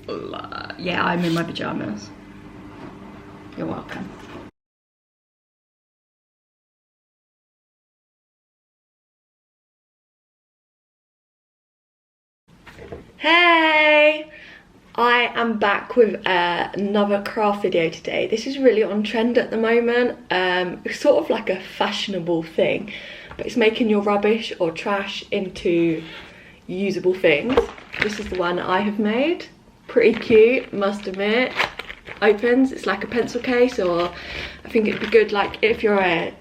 Yeah, I'm in my pyjamas. You're welcome. Hey! I am back with another craft video today. This is really on trend at the moment. It's sort of like a fashionable thing, but it's making your rubbish or trash into usable things. This is the one I have made. Pretty cute, must admit. Opens, it's like a pencil case, or I think it'd be good like if you're a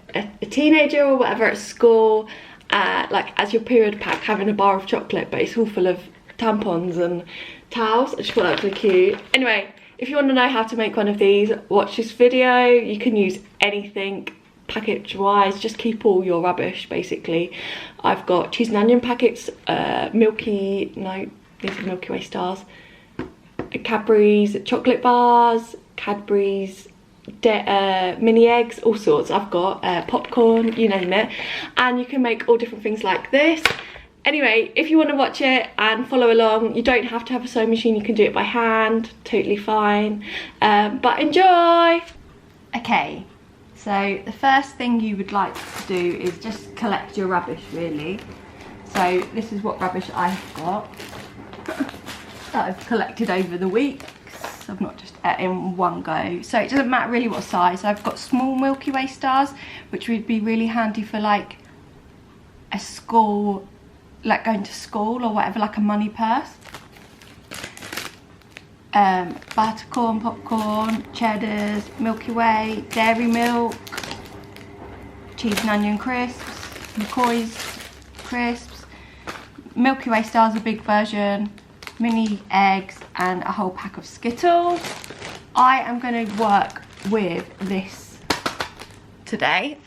teenager or whatever at school, like as your period pack, having a bar of chocolate, but it's all full of tampons and towels. I just thought that was really cute. Anyway, if you want to know how to make one of these, watch this video. You can use anything package wise, just keep all your rubbish basically. I've got cheese and onion packets, these are Milky Way stars, Cadbury's chocolate bars, Cadbury's mini eggs, all sorts. I've got popcorn, you name it, and you can make all different things like this. Anyway, if you want to watch it and follow along, you don't have to have a sewing machine, you can do it by hand, totally fine, but enjoy. Okay, so the first thing you would like to do is just collect your rubbish really. So this is what rubbish I've got that I've collected over the weeks. I've not just in one go, so it doesn't matter really what size. I've got small Milky Way stars, which would be really handy for like a school, like going to school or whatever, like a money purse. Buttercorn, popcorn, cheddars, Milky Way, dairy milk, cheese and onion crisps, McCoy's crisps, Milky Way stars, a big version, mini eggs, and a whole pack of Skittles. I am going to work with this today,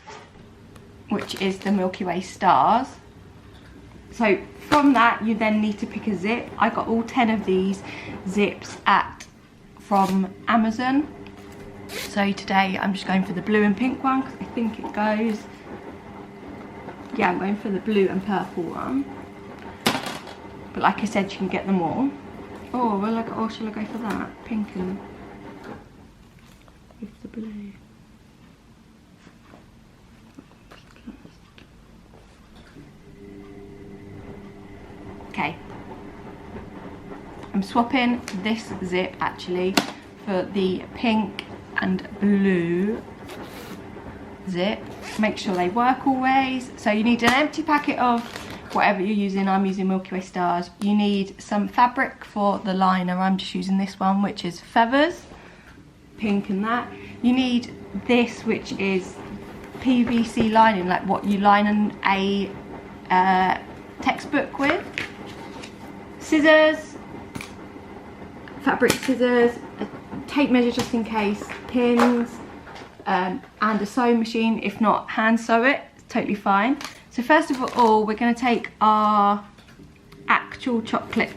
which is the Milky Way stars. So from that you then need to pick a zip. I got all 10 of these zips from Amazon. So today I'm just going for the blue and pink one because I think it goes, yeah, I'm going for the blue and purple one. But like I said, you can get them all. Oh, well, shall I go for that? Pink and with the blue. Okay, I'm swapping this zip actually for the pink and blue zip. Make sure they work always. So you need an empty packet of whatever you're using. I'm using Milky Way stars. You need some fabric for the liner. I'm just using this one, which is feathers, pink and that. You need this, which is PVC lining, like what you line a textbook with. Scissors, fabric scissors, a tape measure just in case, pins, and a sewing machine. If not, hand sew it, it's totally fine. So first of all, we're going to take our actual chocolate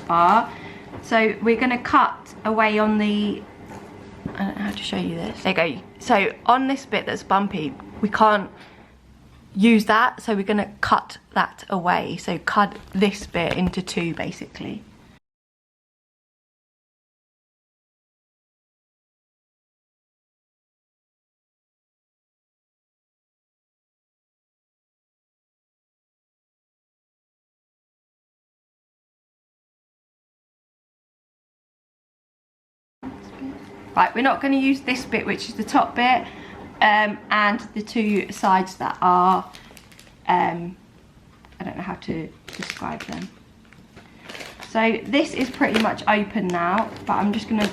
bar. So we're going to cut away on the, I don't know how to show you this. There you go. So on this bit that's bumpy, we can't use that, so we're going to cut that away. So cut this bit into two basically. Right, we're not going to use this bit, which is the top bit, and the two sides that are, I don't know how to describe them. So this is pretty much open now, but I'm just going to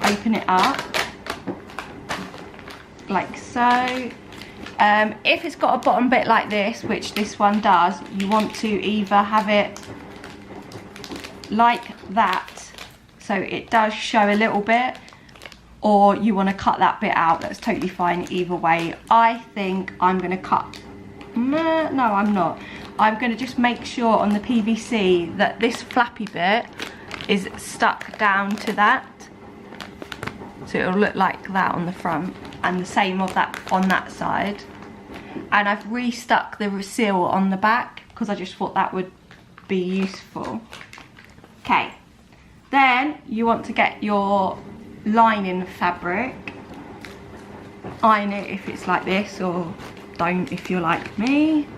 open it up like so. If it's got a bottom bit like this, which this one does, you want to either have it like that, so it does show a little bit, or you want to cut that bit out. That's totally fine either way. I think I'm going to cut, no I'm not. I'm going to just make sure on the PVC that this flappy bit is stuck down to that, so it'll look like that on the front, and the same of that on that side. And I've restuck the seal on the back because I just thought that would be useful. Okay, Then you want to get your lining fabric, iron it if it's like this, or don't if you're like me.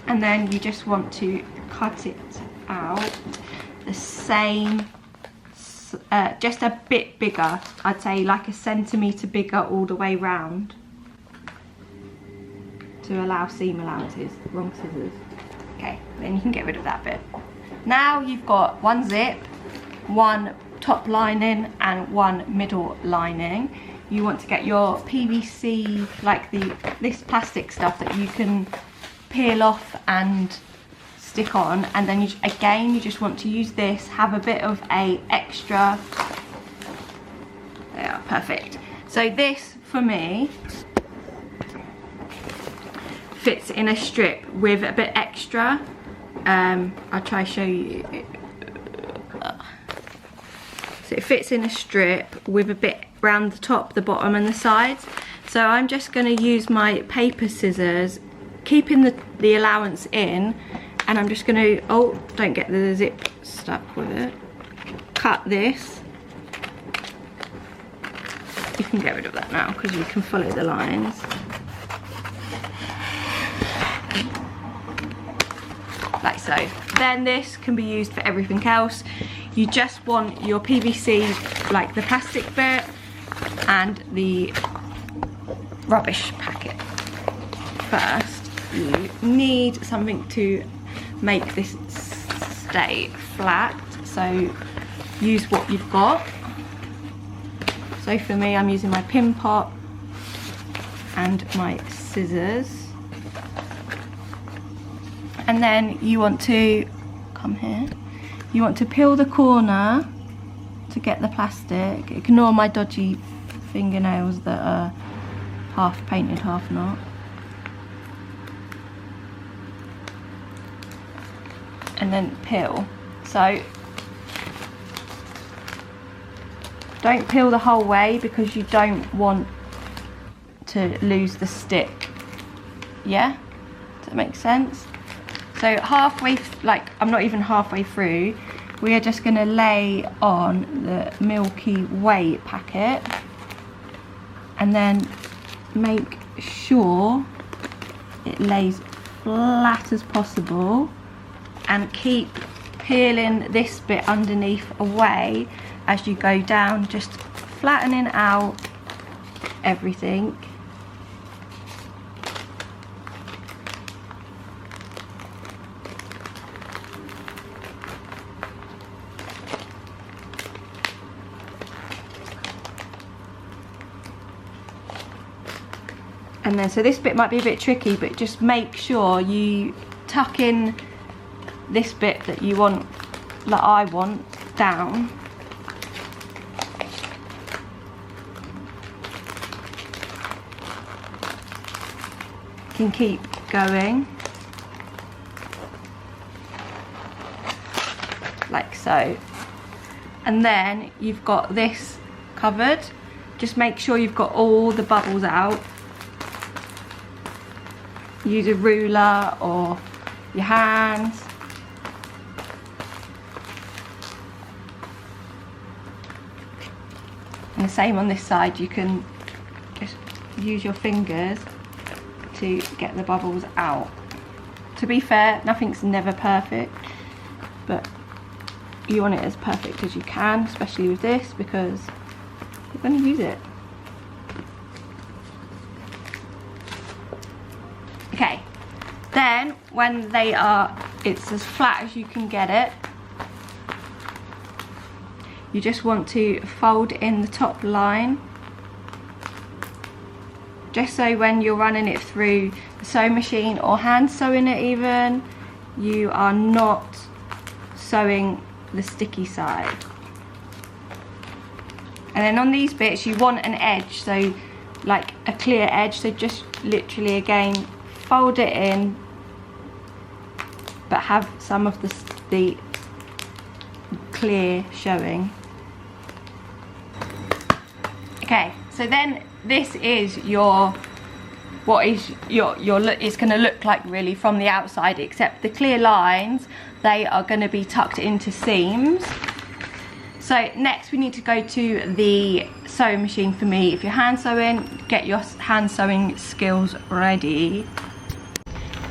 And then you just want to cut it out the same, just a bit bigger, I'd say like a centimetre bigger all the way round, to allow seam allowances. Wrong scissors. Okay, then you can get rid of that bit. Now you've got one zip, one top lining and one middle lining. You want to get your PVC, like this plastic stuff that you can peel off and stick on, and then you just want to use this, have a bit of a extra. There, perfect. So this for me fits in a strip with a bit extra. I'll try to show you. So it fits in a strip with a bit round the top, the bottom and the sides. So I'm just going to use my paper scissors, keeping the allowance in, and I'm just going to, oh, don't get the zip stuck with it. Cut this. You can get rid of that now because you can follow the lines. Like so. Then this can be used for everything else. You just want your PVC, like the plastic bit and the rubbish packet. First, you need something to make this stay flat, so use what you've got. So for me, I'm using my pin pot and my scissors. And then you want to come here. You want to peel the corner to get the plastic. Ignore my dodgy fingernails that are half painted, half not. And then peel. So don't peel the whole way because you don't want to lose the stick. Yeah? Does that make sense? So halfway, like I'm not even halfway through, we are just going to lay on the Milky Way packet and then make sure it lays flat as possible, and keep peeling this bit underneath away as you go down, just flattening out everything. And then, so this bit might be a bit tricky, but just make sure you tuck in this bit that you want, that I want, down. You can keep going. Like so. And then you've got this covered. Just make sure you've got all the bubbles out. Use a ruler or your hands. And the same on this side, you can just use your fingers to get the bubbles out. To be fair, nothing's never perfect, but you want it as perfect as you can, especially with this, because you're going to use it. Okay, then when they are, it's as flat as you can get it, you just want to fold in the top line, just so when you're running it through the sewing machine or hand sewing it even, you are not sewing the sticky side. And then on these bits you want an edge, so like a clear edge, so just literally again fold it in, but have some of the clear showing. Okay, so then this is your what is it's going to look like really from the outside, except the clear lines, they are going to be tucked into seams. So next we need to go to the sewing machine. For me, if you're hand sewing, get your hand sewing skills ready.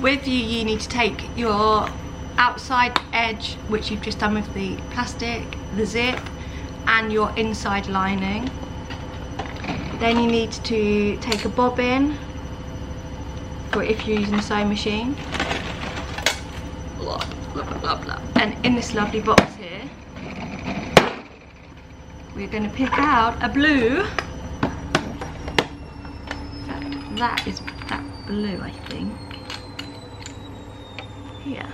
With you need to take your outside edge, which you've just done with the plastic, the zip, and your inside lining. Then you need to take a bobbin, for if you're using a sewing machine. Blah, blah, blah, blah. And in this lovely box here, we're going to pick out a blue. That is that blue, I think. Here.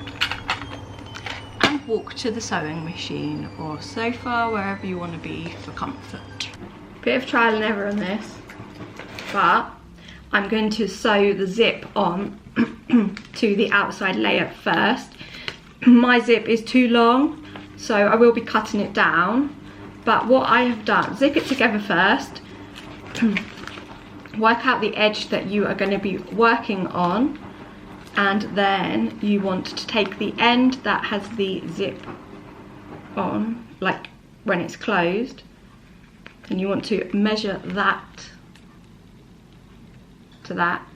And walk to the sewing machine or sofa, wherever you want to be for comfort. Bit of trial and error on this, but I'm going to sew the zip on to the outside layer first. My zip is too long, so I will be cutting it down. But what I have done, zip it together first, work out the edge that you are going to be working on, and then you want to take the end that has the zip on, like when it's closed, and you want to measure that to that,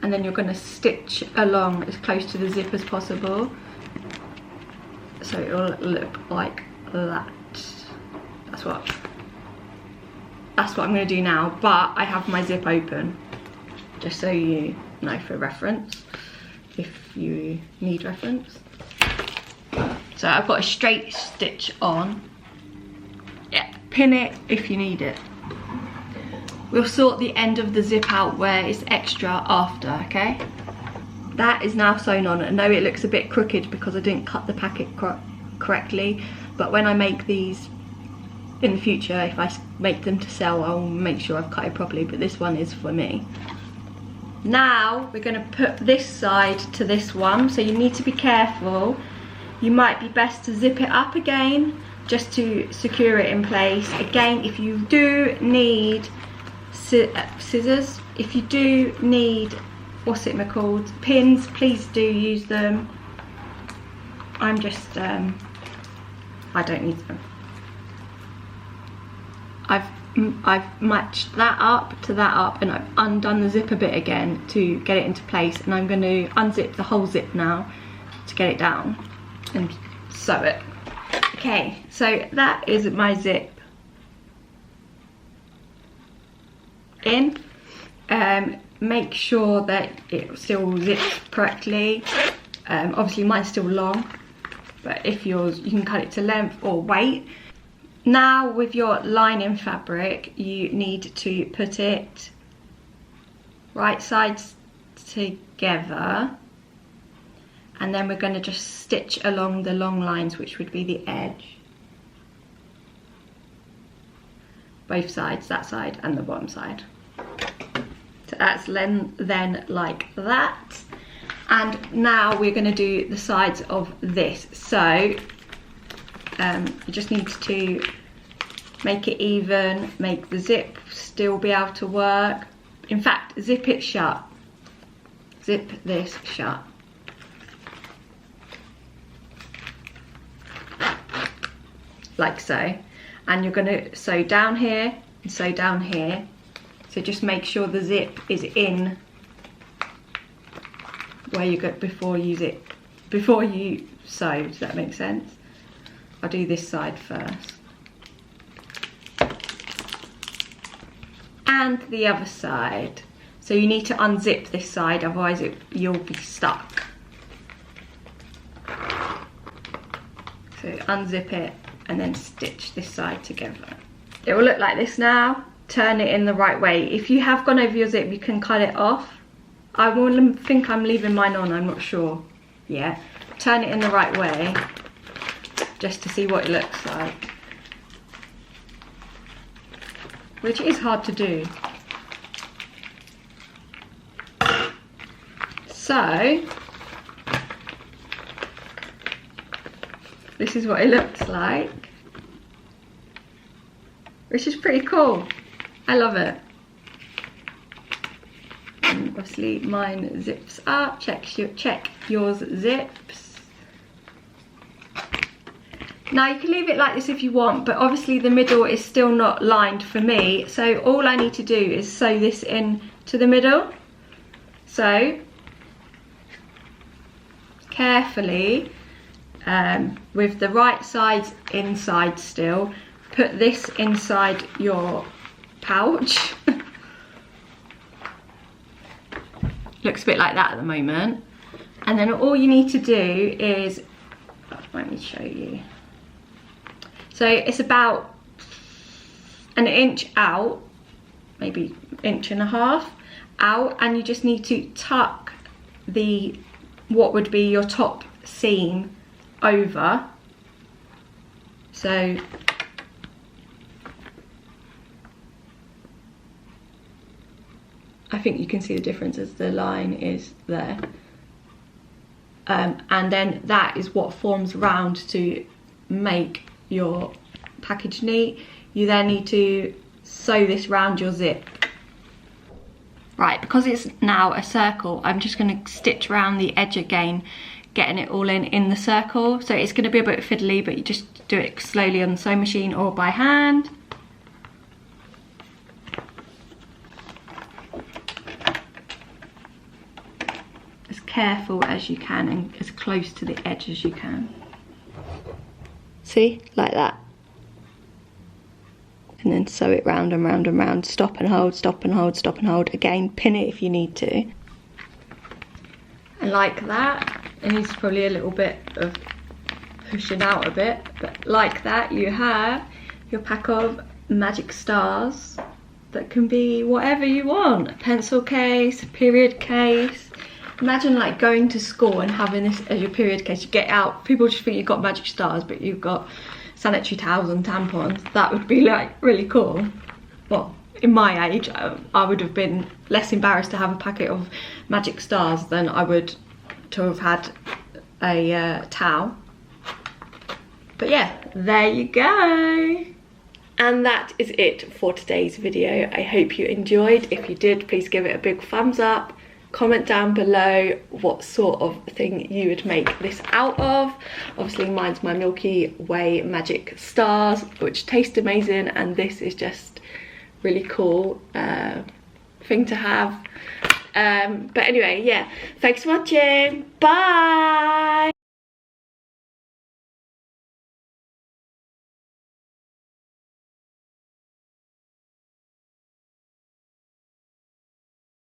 and then you're going to stitch along as close to the zip as possible, so it will look like that. That's what I'm going to do now, but I have my zip open, just so you know for reference, if you need reference. So I've got a straight stitch on. Yeah, pin it if you need it. We'll sort the end of the zip out where it's extra after, okay? That is now sewn on. I know it looks a bit crooked because I didn't cut the packet correctly, but when I make these in the future, if I make them to sell, I'll make sure I've cut it properly, but this one is for me. Now we're going to put this side to this one, so you need to be careful. You might be best to zip it up again just to secure it in place. Again, if you do need scissors, if you do need, what's it called, pins, please do use them. I'm just I don't need them. I've matched that up to that up, and I've undone the zipper bit again to get it into place, and I'm going to unzip the whole zip now to get it down and sew it. Okay, so that is my zip in. Make sure that it still zips correctly. Obviously mine's still long, but if yours, you can cut it to length or weight. Now with your lining fabric, you need to put it right sides together, and then we're going to just stitch along the long lines, which would be the edge. Both sides, that side and the bottom side. So that's then like that. And now we're going to do the sides of this. So you just need to make it even, make the zip still be able to work. In fact, zip it shut. Zip this shut. Like so. And you're going to sew down here and sew down here. So just make sure the zip is in where you go before you sew. Does that make sense? I'll do this side first. And the other side. So you need to unzip this side, otherwise you'll be stuck. So unzip it and then stitch this side together. It will look like this now. Turn it in the right way. If you have gone over your zip, you can cut it off. I will think I'm leaving mine on, I'm not sure yet. Turn it in the right way, just to see what it looks like. Which is hard to do. So, this is what it looks like. Which is pretty cool. I love it. And I'll obviously mine zips up. Check yours zips. Now you can leave it like this if you want, but obviously the middle is still not lined for me, so all I need to do is sew this in to the middle. So carefully, with the right side inside still, put this inside your pouch. Looks a bit like that at the moment. And then all you need to do is, let me show you. So it's about an inch out, maybe inch and a half out, and you just need to tuck the, what would be your top seam over. So I think you can see the difference as the line is there. And then that is what forms round to make your package neat. You then need to sew this round your zip. Right, because it's now a circle, I'm just going to stitch around the edge again, getting it all in the circle. So it's going to be a bit fiddly, but you just do it slowly on the sewing machine or by hand. As careful as you can and as close to the edge as you can. See, like that. And then sew it round and round and round. Stop and hold, stop and hold, stop and hold. Again, pin it if you need to. And like that. It needs probably a little bit of pushing out a bit, but like that you have your pack of magic stars that can be whatever you want. A pencil case, a period case. Imagine like going to school and having this as your period case. You get out, people just think you've got magic stars, but you've got sanitary towels and tampons. That would be like really cool. Well, in my age, I would have been less embarrassed to have a packet of magic stars than I would to have had a towel. But yeah, there you go. And that is it for today's video. I hope you enjoyed. If you did, please give it a big thumbs up. Comment down below what sort of thing you would make this out of. Obviously mine's my Milky Way magic stars, which taste amazing, and this is just really cool thing to have. But anyway, yeah, thanks for watching. Bye.